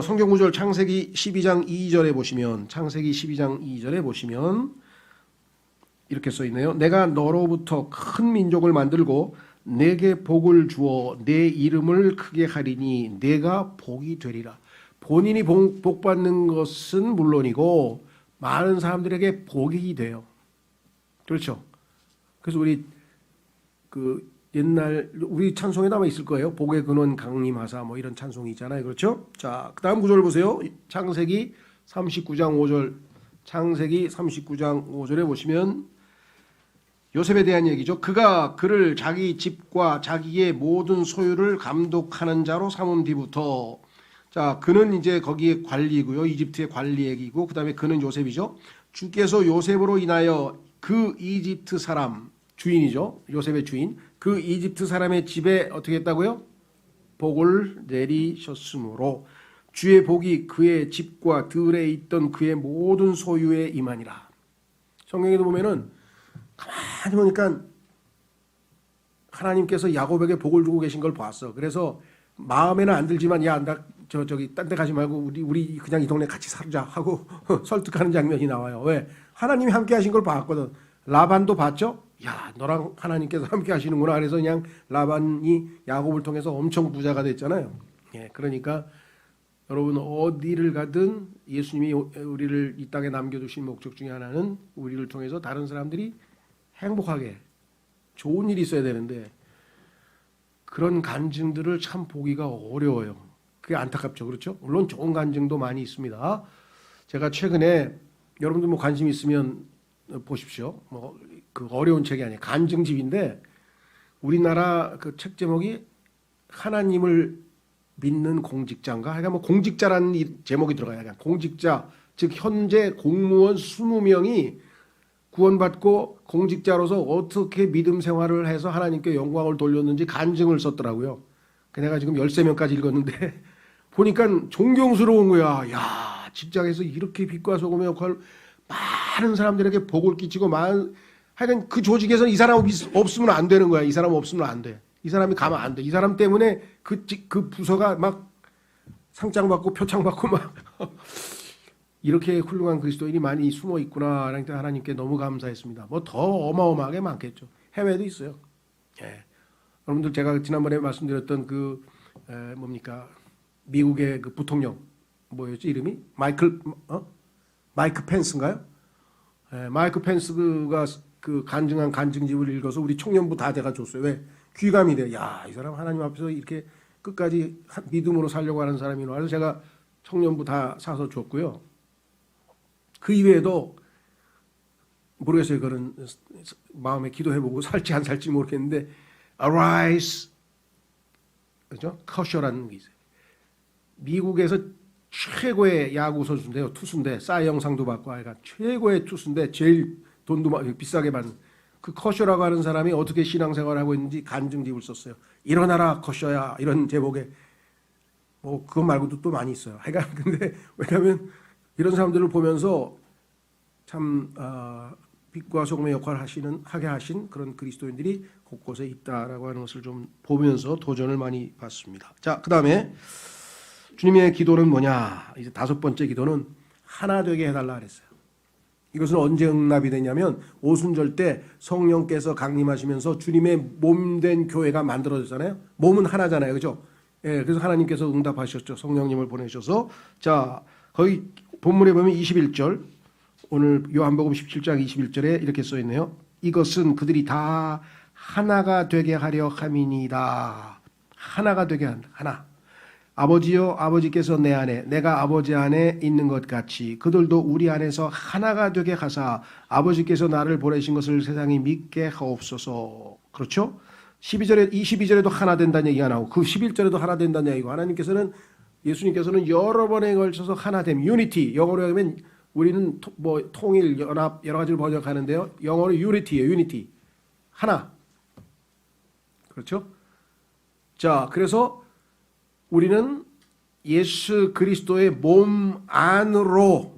A: 성경 구절 창세기 12장 2절에 보시면, 창세기 12장 2절에 보시면 이렇게 써 있네요. 내가 너로부터 큰 민족을 만들고 내게 복을 주어 내 이름을 크게 하리니 내가 복이 되리라. 본인이 복 받는 것은 물론이고 많은 사람들에게 복이 돼요. 그렇죠? 그래서 우리 옛날 우리 찬송에 남아 있을 거예요. 복의 근원 강림하사 뭐 이런 찬송이 있잖아요. 그렇죠? 자, 그다음 구절을 보세요. 창세기 39장 5절. 창세기 39장 5절에 보시면 요셉에 대한 얘기죠. 그가 그를 자기 집과 자기의 모든 소유를 감독하는 자로 삼은 뒤부터, 자, 그는 이제 거기에 관리고요. 이집트의 관리액이고, 그다음에 그는 요셉이죠. 주께서 요셉으로 인하여 그 이집트 사람, 주인이죠. 요셉의 주인. 그 이집트 사람의 집에 어떻게 했다고요? 복을 내리셨으므로 주의 복이 그의 집과 들에 있던 그의 모든 소유에 임하니라. 성경에도 보면은 가만히 보니까 하나님께서 야곱에게 복을 주고 계신 걸 봤어. 그래서 마음에는 안 들지만 야, 나 저기 딴 데 가지 말고 우리 그냥 이 동네 같이 살자 하고 설득하는 장면이 나와요. 왜? 하나님이 함께 하신 걸 봤거든. 라반도 봤죠? 야, 너랑 하나님께서 함께 하시는구나. 그래서 그냥 라반이 야곱을 통해서 엄청 부자가 됐잖아요. 예, 그러니까 여러분 어디를 가든 예수님이 우리를 이 땅에 남겨두신 목적 중에 하나는 우리를 통해서 다른 사람들이 행복하게 좋은 일이 있어야 되는데 그런 간증들을 참 보기가 어려워요. 그게 안타깝죠. 그렇죠? 물론 좋은 간증도 많이 있습니다. 제가 최근에 여러분들 뭐 관심 있으면 보십시오. 뭐 그 어려운 책이 아니에요. 간증집인데 우리나라 그 책 제목이 하나님을 믿는 공직자인가? 그러니까 뭐 공직자라는 제목이 들어가요. 그냥 공직자, 즉 현재 공무원 20명이 구원받고 공직자로서 어떻게 믿음 생활을 해서 하나님께 영광을 돌렸는지 간증을 썼더라고요. 내가 지금 13명까지 읽었는데 보니까 존경스러운 거야. 야, 직장에서 이렇게 빛과 소금의 역할 많은 사람들에게 복을 끼치고 하여간 그 조직에서는 이 사람 없으면 안 되는 거야. 이 사람 없으면 안 돼. 이 사람이 가면 안 돼. 이 사람 때문에 그 부서가 막 상장 받고 표창 받고 막 이렇게 훌륭한 그리스도인이 많이 숨어 있구나. 하나님께 너무 감사했습니다. 뭐 더 어마어마하게 많겠죠. 해외도 있어요. 예. 여러분들 제가 지난번에 말씀드렸던 뭡니까? 미국의 그 부통령 뭐였지 이름이? 마이크 펜스인가요? 예, 마이크 펜스가 그 간증한 간증집을 읽어서 우리 청년부 다 제가 줬어요. 왜? 귀감이 돼. 야, 이 사람 하나님 앞에서 이렇게 끝까지 믿음으로 살려고 하는 사람이구나. 그래서 제가 청년부 다 사서 줬고요. 그 이외에도 모르겠어요. 그런 마음에 기도해보고 살지 안 살지 모르겠는데 Arise, 그죠? 커셔라는 게 있어요. 미국에서 최고의 야구 선수인데요. 투수인데 싸이 영상도 받고 하여간 최고의 투수인데 제일 돈도 비싸게 받는 그 커셔라고 하는 사람이 어떻게 신앙생활을 하고 있는지 간증집을 썼어요. 일어나라 커셔야 이런 제목에 뭐 그것 말고도 또 많이 있어요. 하여간 근데 왜냐하면 이런 사람들을 보면서 참 빛과 소금의 역할을 하게 하신 그런 그리스도인들이 곳곳에 있다라고 하는 것을 좀 보면서 도전을 많이 받습니다. 자, 그 다음에 주님의 기도는 뭐냐? 이제 5번째 기도는 하나 되게 해달라 그랬어요. 이것은 언제 응답이 되냐면 오순절 때 성령께서 강림하시면서 주님의 몸된 교회가 만들어졌잖아요. 몸은 하나잖아요, 그렇죠? 예, 그래서 하나님께서 응답하셨죠. 성령님을 보내셔서. 자, 거기 본문에 보면 21절, 오늘 요한복음 17장 21절에 이렇게 써 있네요. 이것은 그들이 다 하나가 되게 하려 함이니이다. 하나가 되게 한다. 하나. 아버지여, 아버지께서 내 안에, 내가 아버지 안에 있는 것 같이 그들도 우리 안에서 하나가 되게 하사 아버지께서 나를 보내신 것을 세상이 믿게 하옵소서. 그렇죠? 22절에도 하나 된다는 얘기가 나오고 그 11절에도 하나 된다는 얘기고 예수님께서는 여러 번에 걸쳐서 하나됨, 유니티, 영어로 하면 우리는 뭐 통일, 연합 여러 가지를 번역하는데요. 영어로 유니티예요. 유니티. 하나. 그렇죠? 자, 그래서 우리는 예수 그리스도의 몸 안으로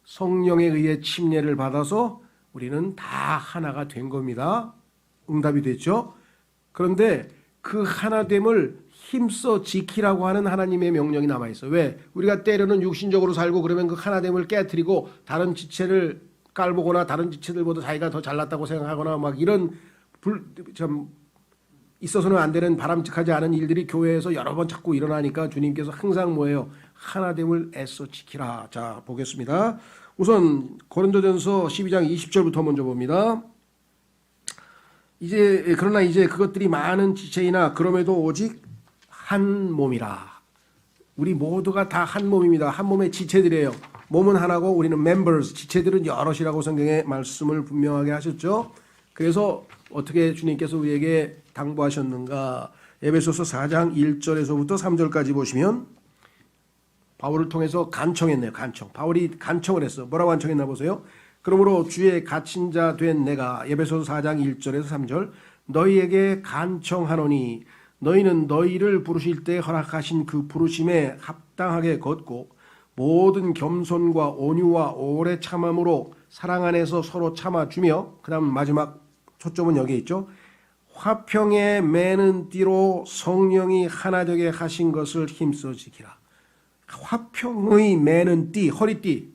A: 성령에 의해 침례를 받아서 우리는 다 하나가 된 겁니다. 응답이 됐죠? 그런데 그 하나됨을 힘써 지키라고 하는 하나님의 명령이 남아있어요. 왜? 우리가 때로는 육신적으로 살고 그러면 그 하나됨을 깨트리고 다른 지체를 깔보거나 다른 지체들보다 자기가 더 잘났다고 생각하거나 막 이런 참 있어서는 안 되는 바람직하지 않은 일들이 교회에서 여러 번 자꾸 일어나니까 주님께서 항상 뭐예요? 하나됨을 애써 지키라. 자, 보겠습니다. 우선 고린도전서 12장 20절부터 먼저 봅니다. 그러나 이제 그것들이 많은 지체이나 그럼에도 오직 한 몸이라. 우리 모두가 다 한 몸입니다. 한 몸의 지체들이에요. 몸은 하나고 우리는 members, 지체들은 여럿이라고 성경에 말씀을 분명하게 하셨죠. 그래서 어떻게 주님께서 우리에게 당부하셨는가? 에베소서 4장 1절에서부터 3절까지 보시면 바울을 통해서 간청했네요. 간청. 바울이 간청을 했어. 뭐라고 간청했나 보세요. 그러므로 주의 갇힌 자 된 내가 에베소서 4장 1절에서 3절 너희에게 간청하노니 너희는 너희를 부르실 때 허락하신 그 부르심에 합당하게 걷고 모든 겸손과 온유와 오래 참음으로 사랑 안에서 서로 참아주며 그 다음 마지막 초점은 여기 있죠. 화평에 매는 띠로 성령이 하나 되게 하신 것을 힘써 지키라. 화평의 매는 띠, 허리띠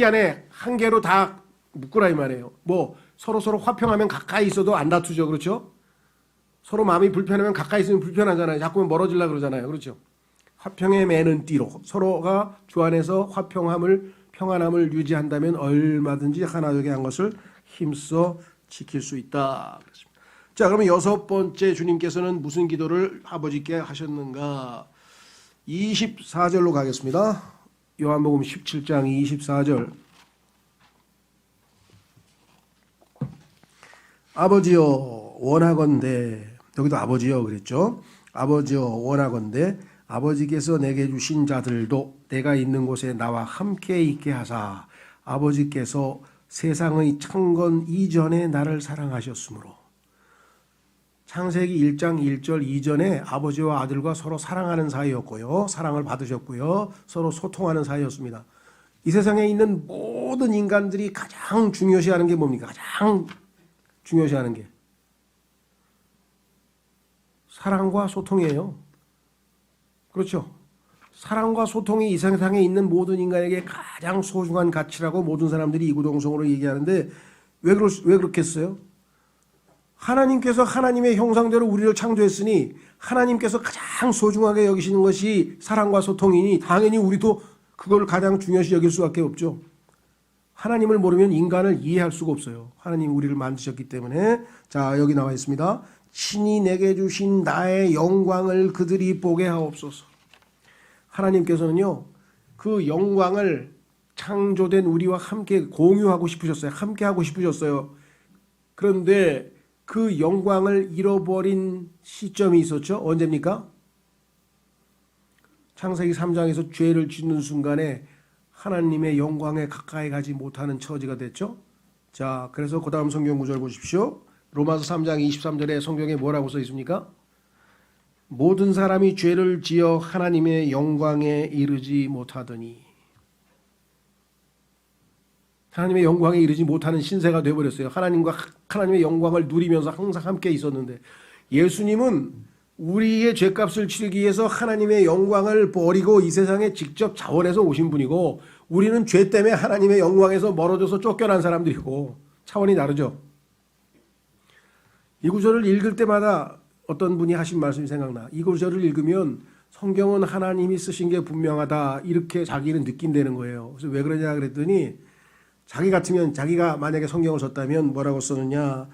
A: 안에 한 개로 다 묶으라 이 말이에요. 뭐 서로 화평하면 가까이 있어도 안 다투죠. 그렇죠? 서로 마음이 불편하면 가까이 있으면 불편하잖아요. 자꾸 멀어지려고 그러잖아요. 그렇죠? 화평에 매는 띠로 서로가 주 안에서 평안함을 유지한다면 얼마든지 하나 되게 한 것을 힘써 지킬 수 있다. 그렇습니다. 자, 그러면 6번째 주님께서는 무슨 기도를 아버지께 하셨는가? 24절로 가겠습니다. 요한복음 17장 24절. 아버지여 원하건대, 여기도 아버지여 그랬죠. 아버지여 원하건대 아버지께서 내게 주신 자들도 내가 있는 곳에 나와 함께 있게 하사 아버지께서 세상의 창건 이전에 나를 사랑하셨으므로. 창세기 1장 1절 이전에 아버지와 아들과 서로 사랑하는 사이였고요. 사랑을 받으셨고요. 서로 소통하는 사이였습니다. 이 세상에 있는 모든 인간들이 가장 중요시하는 게 뭡니까? 가장 중요시하는 게 사랑과 소통이에요. 그렇죠? 사랑과 소통이 이 세상에 있는 모든 인간에게 가장 소중한 가치라고 모든 사람들이 이구동성으로 얘기하는데 왜 그렇겠어요? 하나님께서 하나님의 형상대로 우리를 창조했으니 하나님께서 가장 소중하게 여기시는 것이 사랑과 소통이니 당연히 우리도 그걸 가장 중요시 여길 수밖에 없죠. 하나님을 모르면 인간을 이해할 수가 없어요. 하나님이 우리를 만드셨기 때문에. 자, 여기 나와 있습니다. 친히 내게 주신 나의 영광을 그들이 보게 하옵소서. 하나님께서는요, 그 영광을 창조된 우리와 함께 공유하고 싶으셨어요. 함께 하고 싶으셨어요. 그런데 그 영광을 잃어버린 시점이 있었죠. 언제입니까? 창세기 3장에서 죄를 짓는 순간에 하나님의 영광에 가까이 가지 못하는 처지가 됐죠. 자, 그래서 그 다음 성경 구절 보십시오. 로마서 3장 23절에 성경에 뭐라고 써 있습니까? 모든 사람이 죄를 지어 하나님의 영광에 이르지 못하더니. 하나님의 영광에 이르지 못하는 신세가 되어버렸어요. 하나님과 하나님의 영광을 누리면서 항상 함께 있었는데, 예수님은 우리의 죄값을 치르기 위해서 하나님의 영광을 버리고 이 세상에 직접 자원해서 오신 분이고, 우리는 죄 때문에 하나님의 영광에서 멀어져서 쫓겨난 사람들이고 차원이 다르죠. 이 구절을 읽을 때마다 어떤 분이 하신 말씀이 생각나. 이 구절을 읽으면 성경은 하나님이 쓰신 게 분명하다, 이렇게 자기는 느낀다는 거예요. 그래서 왜 그러냐 그랬더니, 자기 같으면, 자기가 만약에 성경을 썼다면 뭐라고 썼느냐.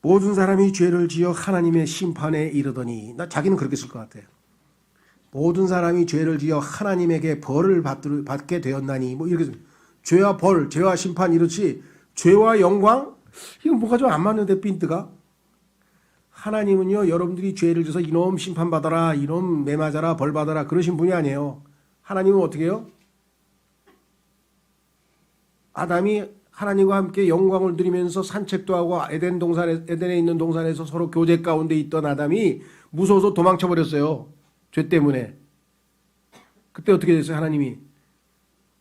A: 모든 사람이 죄를 지어 하나님의 심판에 이르더니. 자기는 그렇게 쓸 것 같아요. 모든 사람이 죄를 지어 하나님에게 벌을 받게 되었나니. 뭐 이렇게 죄와 벌, 죄와 심판 이렇지, 죄와 영광? 이건 뭐가 좀 안 맞는데, 핀트가. 하나님은요, 여러분들이 죄를 져서 이놈 심판받아라, 이놈 매맞아라, 벌받아라, 그러신 분이 아니에요. 하나님은 어떻게 해요? 아담이 하나님과 함께 영광을 누리면서 산책도 하고 에덴에 있는 동산에서 서로 교제 가운데 있던 아담이 무서워서 도망쳐 버렸어요. 죄 때문에. 그때 어떻게 됐어요? 하나님이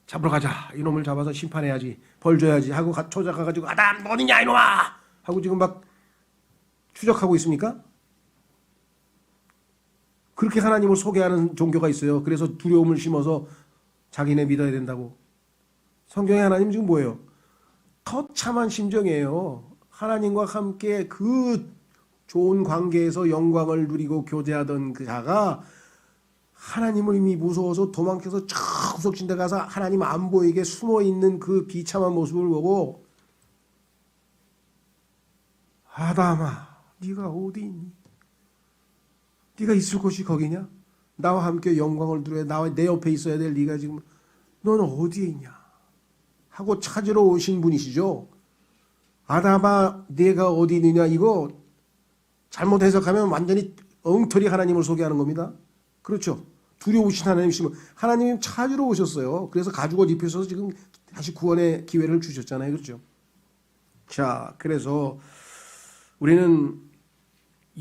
A: 잡으러 가자. 이놈을 잡아서 심판해야지. 벌 줘야지 하고 초작해가지고 아담 어디냐 이놈아 하고 지금 막 추적하고 있습니까? 그렇게 하나님을 소개하는 종교가 있어요. 그래서 두려움을 심어서 자기네 믿어야 된다고. 성경의 하나님 지금 뭐예요? 처참한 심정이에요. 하나님과 함께 그 좋은 관계에서 영광을 누리고 교제하던 그 자가 하나님을 이미 무서워서 도망쳐서 저 구석진 데 가서 하나님 안 보이게 숨어있는 그 비참한 모습을 보고, 아담아 네가 어디 있니? 네가 있을 곳이 거기냐? 나와 함께 영광을 누려 나와 내 옆에 있어야 될 네가 지금 너는 어디에 있냐? 하고 찾으러 오신 분이시죠. 아담아 네가 어디 있느냐, 이거 잘못 해석하면 완전히 엉터리 하나님을 소개하는 겁니다. 그렇죠. 두려우신 하나님이시면 하나님이 찾으러 오셨어요. 그래서 가죽옷 입혀서 지금 다시 구원의 기회를 주셨잖아요. 그렇죠. 자, 그래서 우리는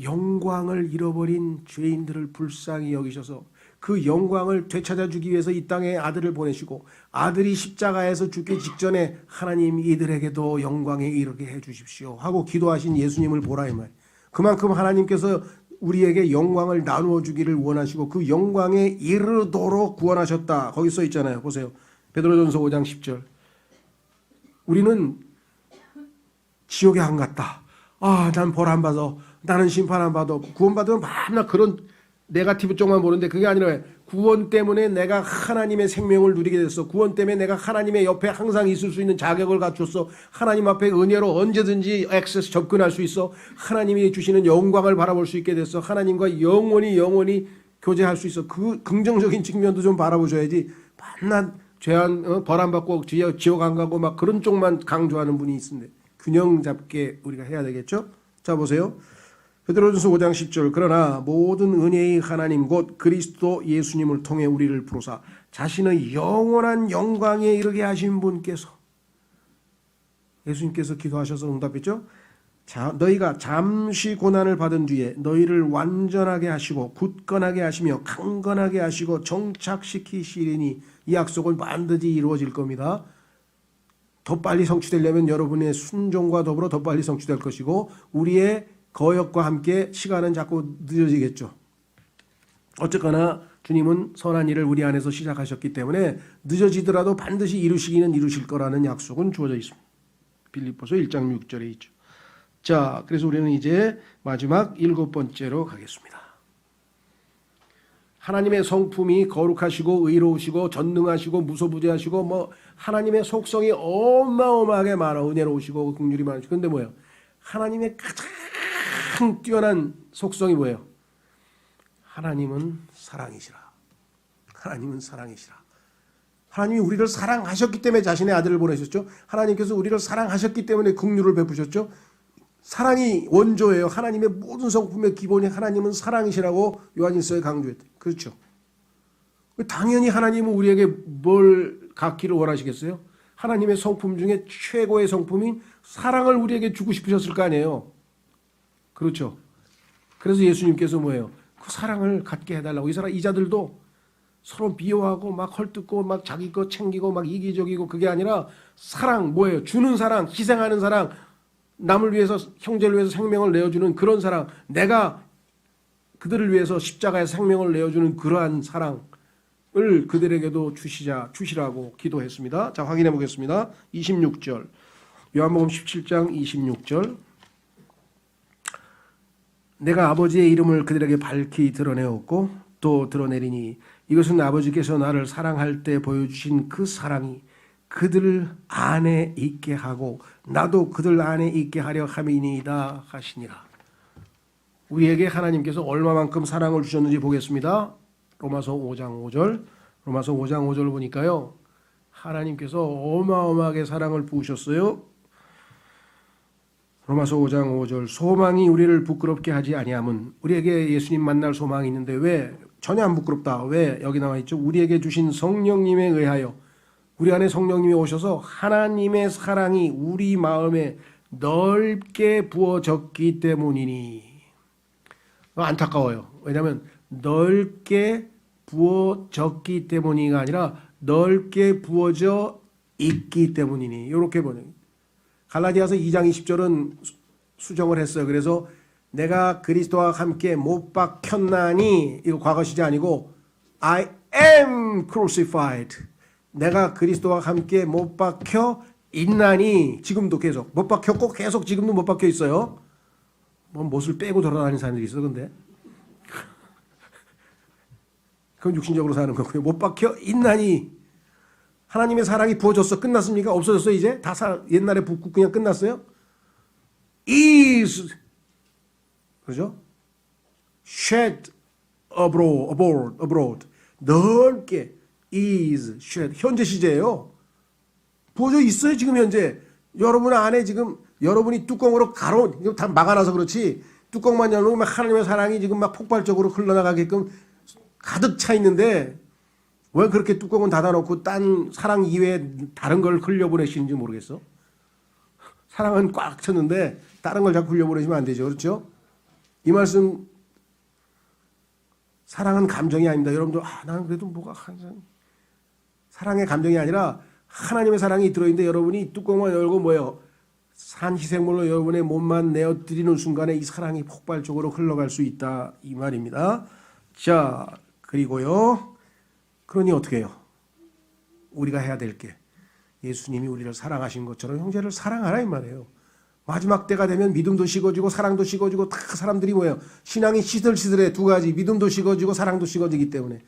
A: 영광을 잃어버린 죄인들을 불쌍히 여기셔서 그 영광을 되찾아주기 위해서 이 땅에 아들을 보내시고, 아들이 십자가에서 죽기 직전에 하나님 이들에게도 영광에 이르게 해주십시오 하고 기도하신 예수님을 보라 이 말. 그만큼 하나님께서 우리에게 영광을 나누어 주기를 원하시고 그 영광에 이르도록 구원하셨다. 거기 써 있잖아요. 보세요. 베드로전서 5장 10절. 우리는 지옥에 안 갔다. 아, 난 벌 안 받아. 나는 심판 안 받아. 구원받으면 맨날 그런 네거티브 쪽만 보는데, 그게 아니라 구원 때문에 내가 하나님의 생명을 누리게 됐어. 구원 때문에 내가 하나님의 옆에 항상 있을 수 있는 자격을 갖췄어. 하나님 앞에 은혜로 언제든지 액세스 접근할 수 있어. 하나님이 주시는 영광을 바라볼 수 있게 됐어. 하나님과 영원히 교제할 수 있어. 그 긍정적인 측면도 좀 바라보셔야지. 맨날 죄한 벌 안 받고 지옥 안 가고 막 그런 쪽만 강조하는 분이 있는데, 균형 잡게 우리가 해야 되겠죠. 자, 보세요. 베드로전서 5장 10절. 그러나 모든 은혜의 하나님 곧 그리스도 예수님을 통해 우리를 부르사 자신의 영원한 영광에 이르게 하신 분께서, 예수님께서 기도하셔서 응답했죠. 자, 너희가 잠시 고난을 받은 뒤에 너희를 완전하게 하시고 굳건하게 하시며 강건하게 하시고 정착시키시리니, 이 약속은 반드시 이루어질 겁니다. 더 빨리 성취되려면 여러분의 순종과 더불어 더 빨리 성취될 것이고, 우리의 거역과 함께 시간은 자꾸 늦어지겠죠. 어쨌거나 주님은 선한 일을 우리 안에서 시작하셨기 때문에 늦어지더라도 반드시 이루시기는 이루실 거라는 약속은 주어져 있습니다. 빌립보서 1장 6절에 있죠. 자, 그래서 우리는 이제 마지막 7번째로 가겠습니다. 하나님의 성품이 거룩하시고 의로우시고 전능하시고 무소부재하시고 뭐 하나님의 속성이 어마어마하게 많아. 은혜로우시고 긍휼이 많으시고. 근데 뭐예요? 하나님의 가장 뛰어난 속성이 뭐예요? 하나님은 사랑이시라. 하나님은 사랑이시라. 하나님이 우리를 사랑하셨기 때문에 자신의 아들을 보내셨죠. 하나님께서 우리를 사랑하셨기 때문에 긍휼을 베푸셨죠. 사랑이 원조예요. 하나님의 모든 성품의 기본이 하나님은 사랑이시라고 요한일서에 강조했다. 그렇죠. 당연히 하나님은 우리에게 뭘 갖기를 원하시겠어요? 하나님의 성품 중에 최고의 성품인 사랑을 우리에게 주고 싶으셨을 거 아니에요. 그렇죠. 그래서 예수님께서 뭐예요? 그 사랑을 갖게 해달라고. 이 자들도 서로 비호하고 막 헐뜯고 막 자기 거 챙기고 막 이기적이고 그게 아니라 사랑 뭐예요? 주는 사랑, 희생하는 사랑, 남을 위해서 형제를 위해서 생명을 내어주는 그런 사랑, 내가 그들을 위해서 십자가에 생명을 내어주는 그러한 사랑을 그들에게도 주시라고 기도했습니다. 자, 확인해 보겠습니다. 26절 요한복음 17장 26절 내가 아버지의 이름을 그들에게 밝히 드러내었고 또 드러내리니 이것은 아버지께서 나를 사랑할 때 보여주신 그 사랑이 그들 안에 있게 하고 나도 그들 안에 있게 하려 함이니이다 하시니라. 우리에게 하나님께서 얼마만큼 사랑을 주셨는지 보겠습니다. 로마서 5장 5절 보니까요. 하나님께서 어마어마하게 사랑을 부으셨어요. 로마서 5장 5절 소망이 우리를 부끄럽게 하지 아니함은 우리에게 예수님 만날 소망이 있는데 왜 전혀 안 부끄럽다. 왜? 여기 나와 있죠. 우리에게 주신 성령님에 의하여 우리 안에 성령님이 오셔서 하나님의 사랑이 우리 마음에 넓게 부어졌기 때문이니. 안타까워요. 왜냐하면 넓게 부어졌기 때문이가 아니라 넓게 부어져 있기 때문이니. 이렇게 보내요. 갈라디아서 2장 20절은 수정을 했어요. 그래서 내가 그리스도와 함께 못 박혔나니 이거 과거 시제 아니고 I am crucified. 내가 그리스도와 함께 못 박혀 있나니 지금도 계속 못 박혔고 계속 지금도 못 박혀 있어요. 뭐 못을 빼고 돌아다니는 사람들이 있어. 근데 그건 육신적으로 사는 거고요. 못 박혀 있나니 하나님의 사랑이 부어졌어. 끝났습니까? 없어졌어 이제? 다 옛날에 붓고 그냥 끝났어요? is 그죠? shed abroad 넓게 is shed 현재 시제예요. 부어져 있어요 지금 현재. 여러분 안에 지금 여러분이 뚜껑으로 이거 다 막아놔서 그렇지 뚜껑만 열면 하나님의 사랑이 지금 막 폭발적으로 흘러나가게끔 가득 차 있는데 왜 그렇게 뚜껑은 닫아놓고 딴 사랑 이외에 다른 걸 흘려보내시는지 모르겠어. 사랑은 꽉 찼는데 다른 걸 자꾸 흘려보내시면 안 되죠. 그렇죠? 이 말씀 사랑은 감정이 아닙니다. 여러분들 나는 그래도 뭐가 항상 사랑의 감정이 아니라 하나님의 사랑이 들어있는데 여러분이 뚜껑만 열고 뭐예요? 산 희생물로 여러분의 몸만 내어드리는 순간에 이 사랑이 폭발적으로 흘러갈 수 있다 이 말입니다. 자 그리고요. 그러니 어떻게 해요? 우리가 해야 될 게 예수님이 우리를 사랑하신 것처럼 형제를 사랑하라 이 말이에요. 마지막 때가 되면 믿음도 식어지고 사랑도 식어지고 다 사람들이 뭐예요? 신앙이 시들시들해. 두 가지 믿음도 식어지고 사랑도 식어지기 때문에.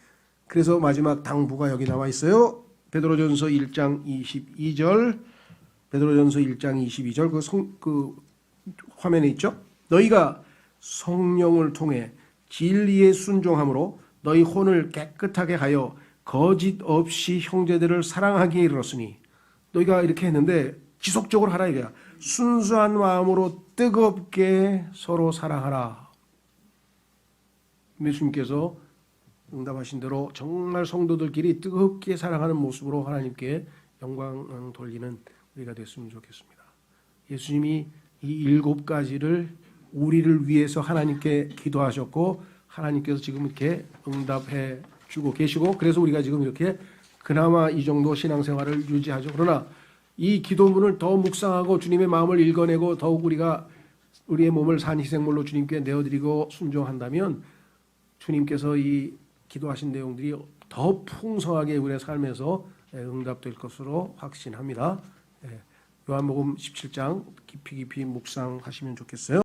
A: 그래서 마지막 당부가 여기 나와 있어요. 베드로전서 1장 22절 베드로전서 1장 22절 그 화면에 있죠? 너희가 성령을 통해 진리에 순종함으로 너희 혼을 깨끗하게 하여 거짓 없이 형제들을 사랑하기에 이르렀으니 너희가 이렇게 했는데 지속적으로 하라 이거야. 순수한 마음으로 뜨겁게 서로 사랑하라. 예수님께서 응답하신 대로 정말 성도들끼리 뜨겁게 사랑하는 모습으로 하나님께 영광 돌리는 우리가 됐으면 좋겠습니다. 예수님이 이 7가지를 우리를 위해서 하나님께 기도하셨고 하나님께서 지금 이렇게 응답해 주고 계시고 그래서 우리가 지금 이렇게 그나마 이 정도 신앙생활을 유지하죠. 그러나 이 기도문을 더 묵상하고 주님의 마음을 읽어내고 더욱 우리가 우리의 몸을 산 희생물로 주님께 내어드리고 순종한다면 주님께서 이 기도하신 내용들이 더 풍성하게 우리의 삶에서 응답될 것으로 확신합니다. 요한복음 17장 깊이 묵상하시면 좋겠어요.